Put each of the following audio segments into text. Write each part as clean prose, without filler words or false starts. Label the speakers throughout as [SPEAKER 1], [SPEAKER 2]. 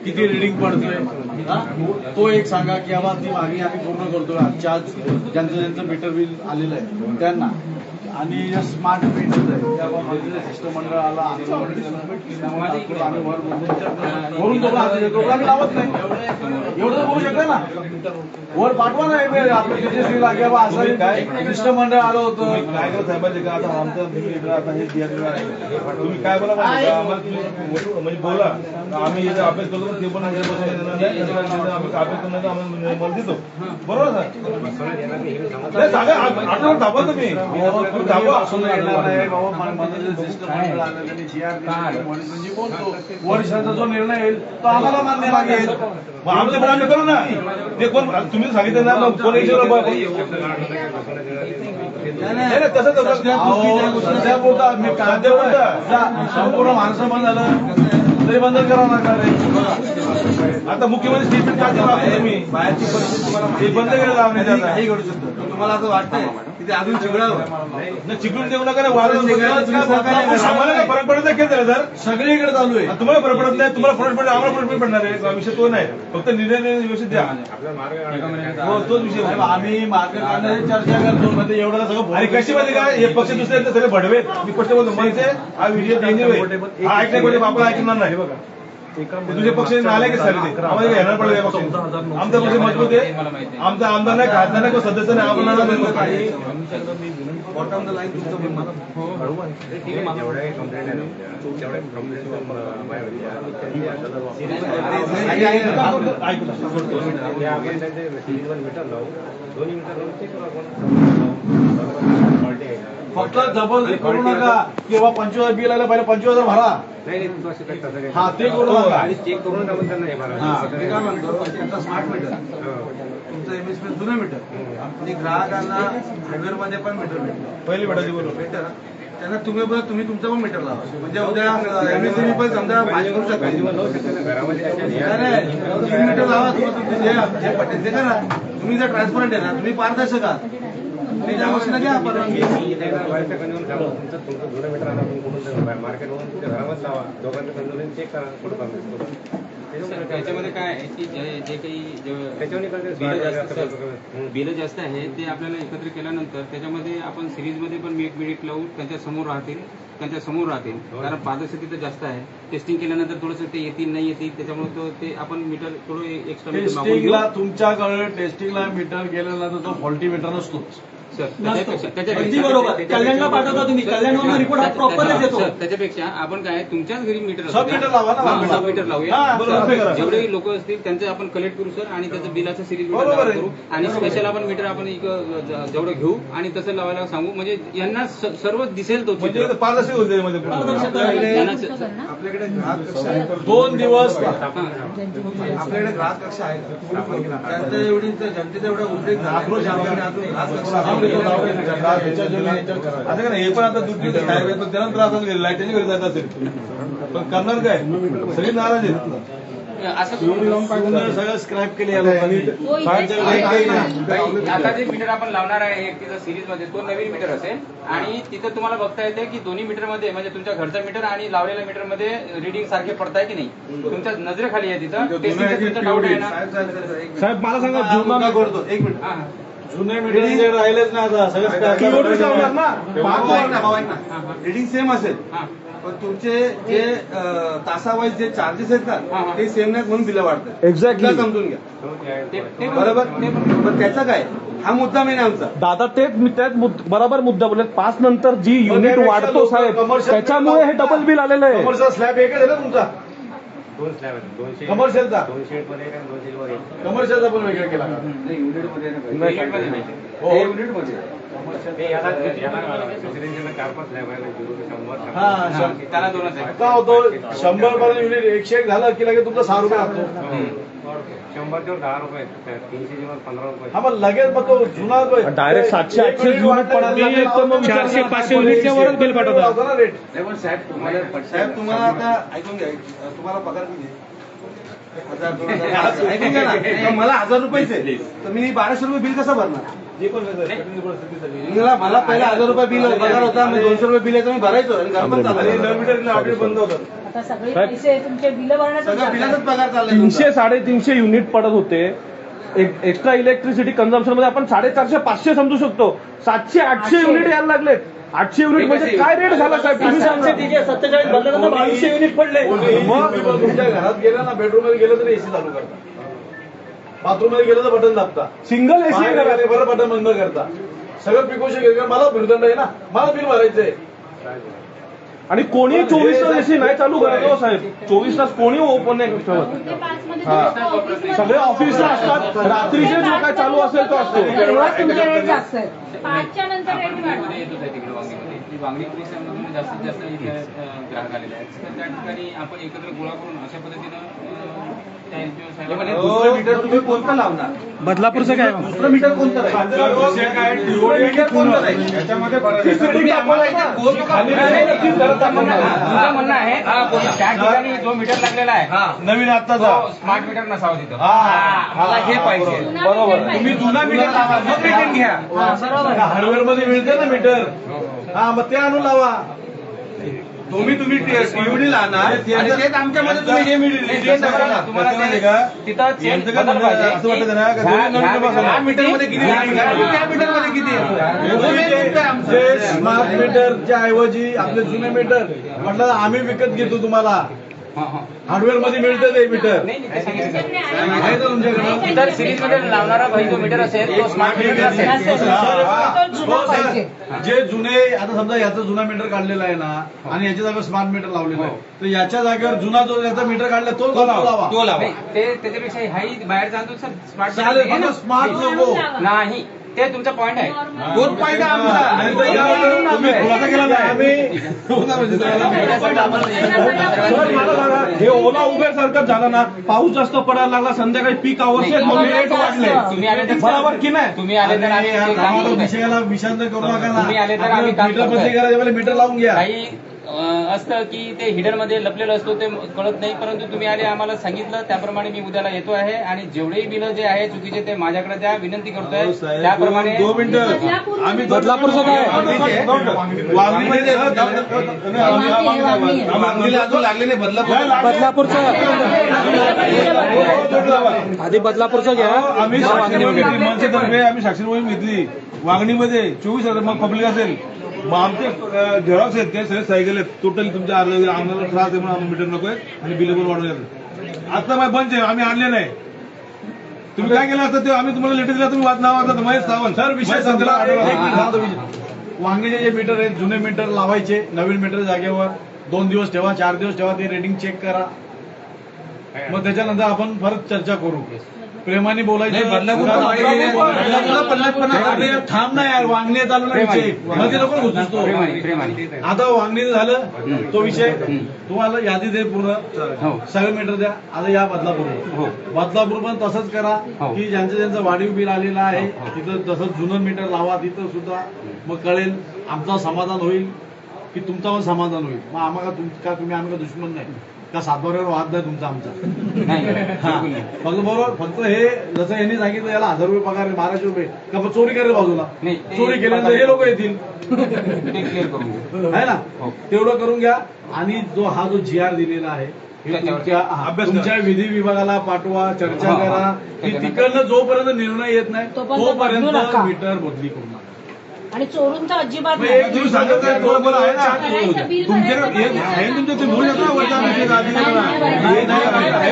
[SPEAKER 1] किती रिडिंग पडतोय तो एक सांगा की बाबा ती मागणी आम्ही पूर्ण करतोय आजच्या आज ज्यांचं मीटर बिल आलेलं आहे त्यांना. आणि जे स्मार्ट मीटर आहे त्या शिष्टमंडळाला आम्ही वर भरून आम्ही लावत नाही. एवढं होऊ शकतं ना, वर पाठवा ना आपलं काय शिष्टमंडळ आलं होतं.
[SPEAKER 2] काय करत साहेबांचे का आता आमचं आता हे तुम्ही काय बोला म्हणजे बोला आम्ही अभ्यास करतो ते पण आम्ही अभ्यास करण्याचा आम्ही मत देतो. बरोबर सर सांगा आठवड्यात दाबा तुम्ही
[SPEAKER 1] वर्षाचा जो निर्णय येईल तो आम्हाला मान्य लागेल.
[SPEAKER 2] आमचं पण आम्ही करू ना. ते कोण तुम्ही सांगितलं ना मग कोण
[SPEAKER 1] संपूर्ण माणसं बंद झालं तरी बंद करावं लागणार आहे.
[SPEAKER 2] आता मुख्यमंत्री स्टेटमेंट काय देणार तुम्ही बाहेरची परिस्थिती तुम्हाला बंद करायला लावण्यात
[SPEAKER 1] काही घडू शकतं. तुम्हाला असं वाटतंय की ते अजून चिघळावं
[SPEAKER 2] चिकलून देऊ नका आम्हाला काय फरक पडत नाही केलं सर
[SPEAKER 1] सगळीकडे चालू आहे.
[SPEAKER 2] तुम्हाला फरक पडत नाही तुम्हाला फरक पडत आम्हाला फरक पडणार आहे. विषय तो नाही फक्त निर्णय व्यवस्थित द्या. हो तोच विषय
[SPEAKER 1] आम्ही मार्ग काढण्याची चर्चा करतो म्हणजे एवढं सगळं
[SPEAKER 2] आणि कशी मध्ये काय हे पक्ष दुसरे सगळे भडवे मी स्पष्ट बोलतो म्हणजे हा विषय डेंजर हा ऐकण्याकडे बापा ऐकणार नाही. बघा तुझे पक्ष नाले के सर आम्हाला येणार पडले पक्ष आमचा पक्ष मजबूत आहे. आमचा आमदार नाही खासदार नाही सदस्य नाही आपण
[SPEAKER 1] बॉटम द लाईन तुमचं फक्त जबरदस्ती करू नका की बाबा 25,000 बिल आलं पहिले 25,000 भरा. हा ते करू नका.
[SPEAKER 3] चेक करून
[SPEAKER 1] स्मार्ट मीटर तुमचं एमएसपी जुनं मीटर आणि ग्राहकांना हार्डवेअर मध्ये पण मीटर भेटलं
[SPEAKER 2] पहिली भेटायची बरोबर
[SPEAKER 1] मीटर त्यांना तुम्ही तुमचं पण मीटर लावा म्हणजे उद्या एमएसपी पण समजा मॅच करू शकता. मीटर लावा तुम्ही जे पटेल ते करा. तुम्ही जर ट्रान्सपरंट आहे ना तुम्ही पारदर्शक आहात त्या गोष्टीला घ्या परवानगी.
[SPEAKER 3] तुमचं जुनं मीटर आणा मार्केटवरून घरामध्ये लावा दोघांचं समजून चेक करा कुठं
[SPEAKER 4] त्याच्यामध्ये काय आहे की जे काही बिलं जास्त आहे ते आपल्याला एकत्र केल्यानंतर त्याच्यामध्ये आपण सिरीजमध्ये पण मिनिट लावून त्यांच्या समोर राहतील कारण पारदर्शकता जास्त आहे. टेस्टिंग केल्यानंतर थोडंसं ते येतील नाही येतील त्याच्यामुळे ते आपण मीटर थोडं एक्स्ट्रा
[SPEAKER 1] टेस्टिंगला तुमच्याकडे टेस्टिंगला मीटर गेल्यानंतर तो फॉल्टी मीटर नसतोच.
[SPEAKER 4] कल्याणला पाठवता तुम्ही कल्याणवरून रिपोर्ट हा प्रॉपरच येतो. त्याच्यापेक्षा आपण काय तुमच्याच घरी मीटर
[SPEAKER 1] सब
[SPEAKER 4] मीटर लावूया. जेवढे लोक असतील त्यांचे आपण कलेक्ट करू सर आणि त्याचं बिलाचं सिरीज मीटर करू आणि स्पेशल आपण मीटर आपण जेवढं घेऊ आणि तसं लावायला सांगू म्हणजे यांना सर्व दिसेल तो
[SPEAKER 2] पारदर्शक होते
[SPEAKER 1] आपल्याकडे ग्राहक कक्ष आहे 2 दिवस आपल्याकडे ग्राहक कक्ष आहे त्यांचं एवढी जनतेचा एवढा उद्रेक आक्रोश
[SPEAKER 2] असं का नाही हे पण आता दुसरी साहेब पण त्यांना त्रास असेल लाईटची गरज जात असेल पण करणार काय सगळी नाराज आहेत.
[SPEAKER 1] सगळं स्क्रॅप केले
[SPEAKER 4] आता जे मीटर आपण लावणार आहे एक तिथं सिरीज मध्ये तो नवीन मीटर असेल आणि तिथं तुम्हाला बघता येते की दोन्ही मीटर मध्ये म्हणजे तुमच्या घरचा मीटर आणि लावलेल्या मीटर मध्ये रिडिंग सारखे पडताय की नाही तुमच्या नजरेखाली आहे तिथं टेस्टिंग डाऊट आहे ना
[SPEAKER 1] साहेब मला सांगा जुना करतो 1 मिनिट जुने मीटर राहिलेच ना आता सगळं रिडिंग सेम असेल पण तुमचे जे तासावाईज जे चार्जेस आहेत ना ते सेम नाहीत म्हणून बिलं वाढतात. एक्झॅक्टली समजून घ्या बरोबर. पण त्याचा काय हा मुद्दा मेन आमचा
[SPEAKER 5] दादा तेच बरोबर मुद्दा बोलत 5 नंतर जी युनिट वाढतो साहेब त्याच्यामुळे हे डबल बिल आलेलं आहे.
[SPEAKER 2] कमर्शियल स्लॅब एकच आहे ना तुमचा
[SPEAKER 3] 2 स्लॅब आहेत
[SPEAKER 2] कमर्शियलचा
[SPEAKER 3] 200 मध्ये 200 वर
[SPEAKER 2] कमर्शियलचा पण वेगळा केला
[SPEAKER 4] त्याला 2च आहे.
[SPEAKER 2] का होतो 100 पर्यंत युनिट 101 झालं की लगेच तुमचा 6 रुपये लागतो.
[SPEAKER 3] 100 वर 10 रुपये 300 वर 15 रुपये
[SPEAKER 2] हा मग लगेच मग तो जुना
[SPEAKER 5] डायरेक्ट 700-800 युनिट पडून 400-500 युनिटच्या वरच बिल पाठवतो.
[SPEAKER 1] साहेब तुम्हाला आता ऐकून घ्या तुम्हाला पगार किती 1000 ऐकून घ्या ना मला 1000 रुपयेच आहे तर मी 1200 रुपये बिल कसं भरणार. मला पहिला 1000 रुपये बिल पगार होता 200 रुपये बिल याचं मी भरायचो आणि घर पण चालू
[SPEAKER 2] मीटर बंद होतं
[SPEAKER 6] आता सगळे पैसे तुमचे बिल
[SPEAKER 1] सगळं बिलाचाच
[SPEAKER 6] भरण्याचं
[SPEAKER 1] पगार चाललाय
[SPEAKER 5] 300-350 युनिट पडत होते. एक्स्ट्रा इलेक्ट्रिसिटी कन्झम्पशन मध्ये आपण 450-500 समजू शकतो. 700-800 युनिट यायला लागलेत. 800 युनिट म्हणजे काय रेट झाला साहेब तुम्ही सांगा.
[SPEAKER 7] 47 भरल्यानंतर 2200 युनिट पडले.
[SPEAKER 1] मग तुमच्या घरात गेलं ना, बेडरूम मध्ये गेलं तरी एसी चालू करता, बाथरूम मध्ये गेलं तर बटन दाबता,
[SPEAKER 5] सिंगल एसी
[SPEAKER 1] बरं बटन बंद करता, सगळं प्रिकॉशन घेऊन. मला भूर्दंड आहे ना, मला बिल भरायचंय.
[SPEAKER 5] आणि कोणी 24 तास एसी नाही चालू करत हो साहेब. 24 तास कोणी ओपन नाही ठेवत. सगळे ऑफिसला असतात. रात्रीचे जो काय चालू असेल तो असतो.
[SPEAKER 6] तुमचे रेट जास्त आहेत. 5च्या नंतर रेट वाढतात.
[SPEAKER 4] येतच आहे तिकडे वांगीमध्ये. वांगणी परिसरामधून जास्तीत जास्त इथे ग्राहक आलेले आहेत. तर त्या ठिकाणी आपण एकत्र गोळा करून अशा पद्धतीनं
[SPEAKER 1] दुसरं मीटर तुम्ही कोणतं लावणार?
[SPEAKER 5] बदलापूरचं काय
[SPEAKER 1] दुसरं मीटर कोणतं राहील? दुसरं मीटर कोणतं राहील?
[SPEAKER 2] याच्यामध्ये
[SPEAKER 4] तुमचं म्हणणं आहे त्या ठिकाणी जो मीटर लागलेला आहे
[SPEAKER 1] नवीन आत्ताचा
[SPEAKER 4] स्मार्ट मीटर नसावा तिथं.
[SPEAKER 1] मला हे पाहिजे.
[SPEAKER 5] बरोबर.
[SPEAKER 1] तुम्ही जुना मीटर लावा, मग रिटर्न घ्या. हार्डवेअर मध्ये मिळते ना मीटर, हा मग ते आणून लावा. तुम्ही टीव्ही आणणार आणि तेच आमच्यामध्ये तुम्ही हे
[SPEAKER 4] तुम्हाला तिथं चेंज बदल पाहिजे.
[SPEAKER 2] असं वाटतं ना का
[SPEAKER 1] ह्या मीटर मध्ये किती त्या मीटर मध्ये किती येतो? स्मार्ट मीटरच्या ऐवजी आपले जुने मीटर म्हटलं आम्ही विकत घेतो तुम्हाला. हार्डवेअर मध्ये मिळतं ते मीटर आहे ना तुमच्याकडे.
[SPEAKER 4] तर सिरीज मध्ये लावणारा भाई जो मीटर असेल तो स्मार्ट मीटर असेल.
[SPEAKER 1] जे जुने आता समजा याचा जुना मीटर काढलेला आहे ना आणि याच्या जागेवर स्मार्ट मीटर लावलेला आहे, तर याच्या जागेवर जुना जो याचा मीटर काढला तो लावा. तो लावा.
[SPEAKER 4] ते त्याच्यापेक्षा हाही बाहेर जातो सर स्मार्ट
[SPEAKER 1] चालेल, पण स्मार्ट नको.
[SPEAKER 4] नाही ते तुमचा पॉईंट आहे.
[SPEAKER 1] तोच पाहिजे आमचा. तुम्ही खुलासा केला नाही आम्ही.
[SPEAKER 5] सर मला सांगा, हे ओला उबेर सारखंच झालं ना. पाऊस जास्त पडायला लागला, संध्याकाळी पीक आवर्स रेट वाढले.
[SPEAKER 4] तुम्ही आले तर
[SPEAKER 5] बरोबर की नाही?
[SPEAKER 4] तुम्ही आले तर आम्ही ते काम करू.
[SPEAKER 1] विषयाला विषांत करू नका
[SPEAKER 4] तुम्ही आले तर आम्ही
[SPEAKER 1] ना.
[SPEAKER 4] काम
[SPEAKER 1] मीटर बंद
[SPEAKER 4] करतोय.
[SPEAKER 1] करायच्या मीटर लावून घ्या.
[SPEAKER 4] काही असतं की ते हिडर मध्ये लपलेलं असतो ते कळत नाही. परंतु तुम्ही आले आम्हाला सांगितलं त्याप्रमाणे मी उद्याला येतो आहे आणि जेवढेही बिलं जे आहे चुकीचे ते माझ्याकडे द्या, विनंती करतोय त्याप्रमाणे.
[SPEAKER 1] 2 मिनिटं आम्ही
[SPEAKER 5] बदलापूरचं काय?
[SPEAKER 1] वांगणीला अजून लागले नाही.
[SPEAKER 5] बदलापूरचं आधी बदलापूरचं घ्या.
[SPEAKER 2] आम्ही मनसेतर्फे आम्ही साक्षी मोहीम घेतली वागणीमध्ये 24,000 मग पब्लिक असेल. मग आमचे झेरॉक्स आहेत ते सगळे सायकल आहेत. टोटल तुमच्या अर्धा आम्हाला त्रास आहे म्हणून आम्ही मीटर नकोय आणि बिल पण वाढवून येतात. आता मग बंद आहे, आम्ही आणले नाही. तुम्ही काय केलं असतं ते आम्ही तुम्हाला लेटर दिला, तुम्ही नाव वाजता महेश सावंत.
[SPEAKER 1] सर विषय संपला. वांगीचे जे मीटर आहेत जुने मीटर लावायचे, नवीन मीटर जागेवर 2 दिवस ठेवा, 4 दिवस ठेवा, ते रेटिंग चेक करा. मग त्याच्यानंतर आपण परत चर्चा करू. प्रेमाने बोलायचं. अरे थांब ना यार, वांगणी चालू ना विषय. मग ते लोक घुसतो. आता वांगणी झालं तो विषय. तुम्हाला यादी दे पूर्ण सगळे मीटर द्या. आता या बदलापूर पण तसंच करा की ज्यांचं ज्यांचं वाढीव बिल आलेलं आहे तिथं तसंच जुनं मीटर लावा. तिथं सुद्धा मग कळेल, आमचं समाधान होईल की तुमचं पण समाधान होईल. मग आम्हाला का तुम्ही आम्ही दुश्मन नाही का, सातबाऱ्यावर वाद नाही तुमचा आमचा. फक्त बरोबर, फक्त हे जसं यांनी सांगितलं याला 1000 रुपये पगार आहे, 1200 रुपये का मग चोरी करेल बाजूला. चोरी केल्यानंतर हे लोक येतील
[SPEAKER 4] क्लिअर करून घेऊ.
[SPEAKER 1] आहे ना. तेवढं करून घ्या. आणि हा जो GR दिलेला आहे हे तुमच्या विधी विभागाला पाठवा, चर्चा करा की तिकडनं जोपर्यंत निर्णय येत नाही तोपर्यंत मीटर बदली करू नका.
[SPEAKER 6] आणि चोरून तर अजिबात
[SPEAKER 1] मग एक दिवस सांगत आहे, बरोबर आहे ना. तुमच्याकडे हे तुमच्या ते बोलू नका वरच्या विषयी गादी करा. हे नाही करायचं.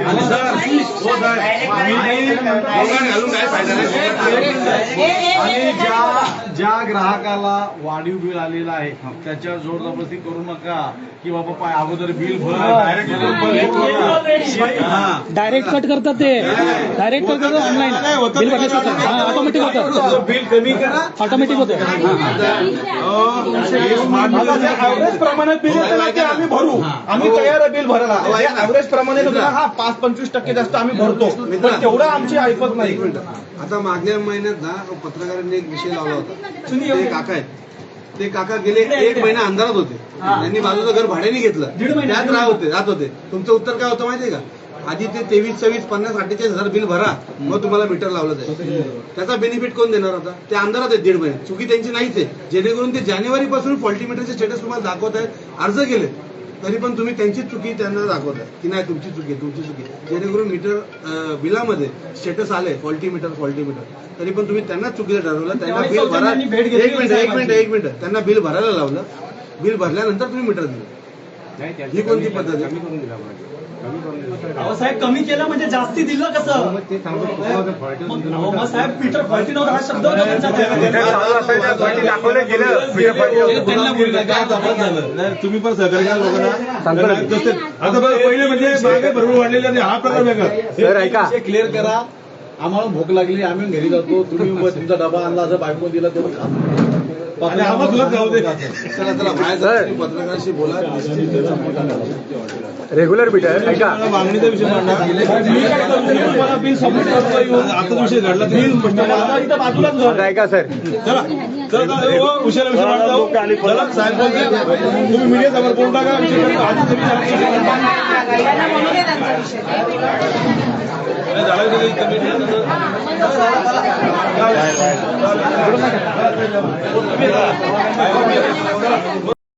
[SPEAKER 1] आणि सर हो साहेब, आणि ज्या ग्राहकाला वाढीव बिल आलेलं आहे त्याच्यावर जोर जबरदस्ती करू नका की बाबा अगोदर बिल भर.
[SPEAKER 5] डायरेक्ट कट करतात ते. डायरेक्ट कट करतात ऑनलाईन. बिल भरण्याचं ऑटोमॅटिक होतं.
[SPEAKER 1] बिल कमी करा,
[SPEAKER 5] ऑटोमॅटिक होतं. ऍव्हरेज प्रमाणे बिल येतं ते आम्ही भरू. आम्ही तयार आहे बिल भरायला. ऍव्हरेज प्रमाणे हा 5-25% जास्त आम्ही भरतो, पण तेवढं आमची ऐकत नाही.
[SPEAKER 8] आता मागल्या महिन्यात ना पत्रकारांनी एक विषय लावला होता. ते काका आहेत, ते काका गेले 1 महिना अंधारात होते. त्यांनी बाजूचं घर भाड्याने घेतलं, त्यात राहत होते. तुमचं उत्तर काय होतं माहितीये का? आधी ते 23, 24, 50, 48,000 बिल भरा, मग तुम्हाला मीटर लावलं जाईल. त्याचा बेनिफिट कोण देणार होता? ते आमदारात आहेत 1.5 महिने. चुकी त्यांची नाहीच आहे, जेणेकरून ते जानेवारीपासून फॉल्टी मीटरचे स्टेटस तुम्हाला दाखवत आहेत, अर्ज केले तरी पण तुम्ही त्यांचीच चुकी त्यांना दाखवताय की नाही तुमची चुकी, जेणेकरून मीटर बिलामध्ये स्टेटस आले फॉल्टी मीटर, तरी पण तुम्ही त्यांना चुकीचं ठरवलं. त्यांना बिल भरा, एक मिनिट त्यांना बिल भरायला लावलं, बिल भरल्यानंतर तुम्ही मीटर दिलं. ही कोणती पद्धत आहे?
[SPEAKER 3] कमी करून दिला पाहिजे. कमी करून दिला.
[SPEAKER 7] अहो साहेब कमी केलं म्हणजे जास्ती दिलं कसं?
[SPEAKER 3] मग ते सांगतो तुम्हाला फॉल्टी
[SPEAKER 7] मग साहेब मीटर फॉल्टी नव्हता हा शब्द होता त्यांचा.
[SPEAKER 3] दाखवलं गेलं मीटर
[SPEAKER 2] नाही, तुम्ही पण सहकार्य करा लोकांना. आता बघा, पहिले म्हणजे मागे भरपूर वाढलेले आणि हा प्रकार वेगळा.
[SPEAKER 1] क्लिअर करा. आम्हाला भूक लागली, आम्ही घरी जातो, तुम्ही मग तुमचा डबा आणला, असं बायको दिला तो खातो.
[SPEAKER 2] आणि आम्हाला तुला जाऊ दे.
[SPEAKER 8] चला बाहेर जा, तुम्ही पत्रकाराशी बोला.
[SPEAKER 3] रेग्युलर मीटर ऐका.
[SPEAKER 2] मागणीचा विषय मांडा.
[SPEAKER 5] तुम्हाला बिल सबमिट करतो येऊन.
[SPEAKER 2] आताच विषय घडला तुम्ही स्पष्ट मांडा.
[SPEAKER 5] इथं बाजूलाच घर आहे.
[SPEAKER 3] ऐका सर.
[SPEAKER 2] चला विषयाला विषय मांडा. चला साहेब बोलते, तुम्ही मीडिया समोर बोलून टाका. विषय आधी तुम्ही झाला